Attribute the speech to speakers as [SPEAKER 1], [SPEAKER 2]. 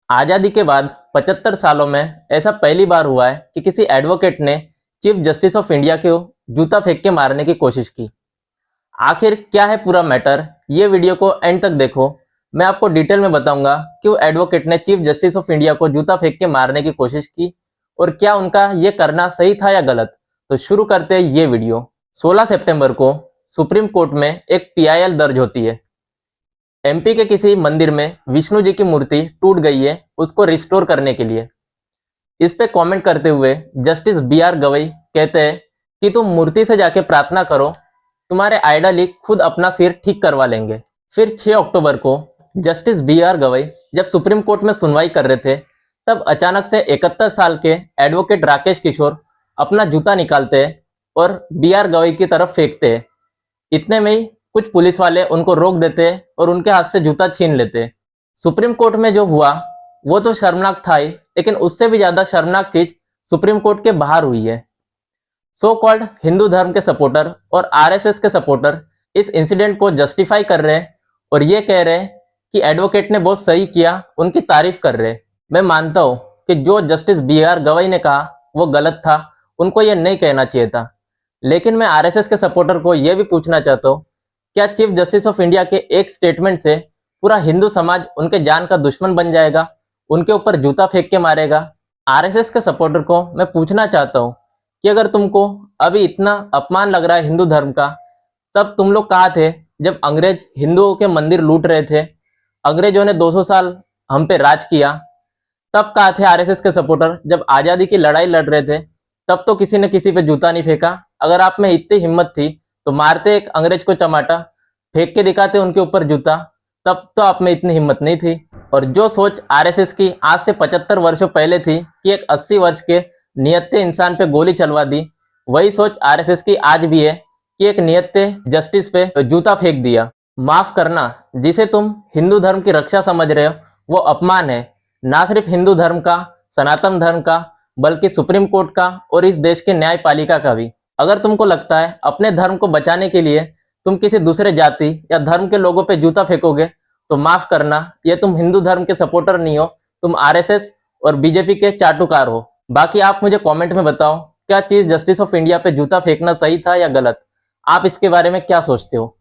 [SPEAKER 1] आज़ादी के बाद 75 सालों में ऐसा पहली बार हुआ है कि किसी एडवोकेट ने चीफ जस्टिस ऑफ इंडिया को जूता फेंक के मारने की कोशिश की। आखिर क्या है पूरा मैटर, ये वीडियो को एंड तक देखो। मैं आपको डिटेल में बताऊंगा कि वो एडवोकेट ने चीफ जस्टिस ऑफ इंडिया को जूता फेंक के मारने की कोशिश की और क्या उनका ये करना सही था या गलत। तो शुरू करते हैं ये वीडियो। 16 सितंबर को सुप्रीम कोर्ट में एक पीआईएल दर्ज होती है। एमपी के किसी मंदिर में विष्णु जी की मूर्ति टूट गई है, उसको रिस्टोर करने के लिए। इस पे कमेंट करते हुए जस्टिस बी आर गवई कहते हैं कि तुम मूर्ति से जाके प्रार्थना करो, तुम्हारे आइडल ही खुद अपना सिर ठीक करवा लेंगे। फिर 6 अक्टूबर को जस्टिस बी आर गवई जब सुप्रीम कोर्ट में सुनवाई कर रहे थे, तब अचानक से 71 साल के एडवोकेट राकेश किशोर अपना जूता निकालते हैं और बी आर गवई की तरफ फेंकते हैं। इतने में ही कुछ पुलिस वाले उनको रोक देते हैं और उनके हाथ से जूता छीन लेते हैं। सुप्रीम कोर्ट में जो हुआ वो तो शर्मनाक था ही, लेकिन उससे भी ज्यादा शर्मनाक चीज सुप्रीम कोर्ट के बाहर हुई है। सो कॉल्ड हिंदू धर्म के सपोर्टर और आरएसएस के सपोर्टर इस इंसिडेंट को जस्टिफाई कर रहे हैं और ये कह रहे हैं कि एडवोकेट ने बहुत सही किया, उनकी तारीफ कर रहे हैं। मैं मानता हूं कि जो जस्टिस बी आर गवई ने कहा वो गलत था, उनको ये नहीं कहना चाहिए था। लेकिन मैं आरएसएस के सपोर्टर को यह भी पूछना चाहता हूँ, क्या चीफ जस्टिस ऑफ इंडिया के एक स्टेटमेंट से पूरा हिंदू समाज उनके जान का दुश्मन बन जाएगा, उनके ऊपर जूता फेंक के मारेगा? आरएसएस के सपोर्टर को मैं पूछना चाहता हूँ कि अगर तुमको अभी इतना अपमान लग रहा है हिंदू धर्म का, तब तुम लोग कहाँ थे जब अंग्रेज हिंदुओं के मंदिर लूट रहे थे? अंग्रेजों ने 200 साल हम पे राज किया। तब कहाँ थे आरएसएस के सपोर्टर जब आजादी की लड़ाई लड़ रहे थे? तब तो किसी ने किसी पे जूता नहीं फेंका। अगर आप में इतनी हिम्मत थी तो मारते एक अंग्रेज को चमाटा, फेंक के दिखाते उनके ऊपर जूता। तब तो आप में इतनी हिम्मत नहीं थी। और जो सोच आरएसएस की आज से 75 वर्षों पहले थी कि एक 80 वर्ष के निहत्थे इंसान पे गोली चलवा दी, वही सोच आरएसएस की आज भी है कि एक निहत्थे जस्टिस पे जूता फेंक दिया। माफ करना, जिसे तुम हिंदू धर्म की रक्षा समझ रहे हो वो अपमान है, ना सिर्फ हिंदू धर्म का, सनातन धर्म का, बल्कि सुप्रीम कोर्ट का और इस देश के न्यायपालिका का भी। अगर तुमको लगता है अपने धर्म को बचाने के लिए तुम किसी दूसरे जाति या धर्म के लोगों पे जूता फेंकोगे, तो माफ करना, ये तुम हिंदू धर्म के सपोर्टर नहीं हो, तुम आरएसएस और बीजेपी के चाटुकार हो। बाकी आप मुझे कमेंट में बताओ, क्या चीफ जस्टिस ऑफ इंडिया पे जूता फेंकना सही था या गलत? आप इसके बारे में क्या सोचते हो?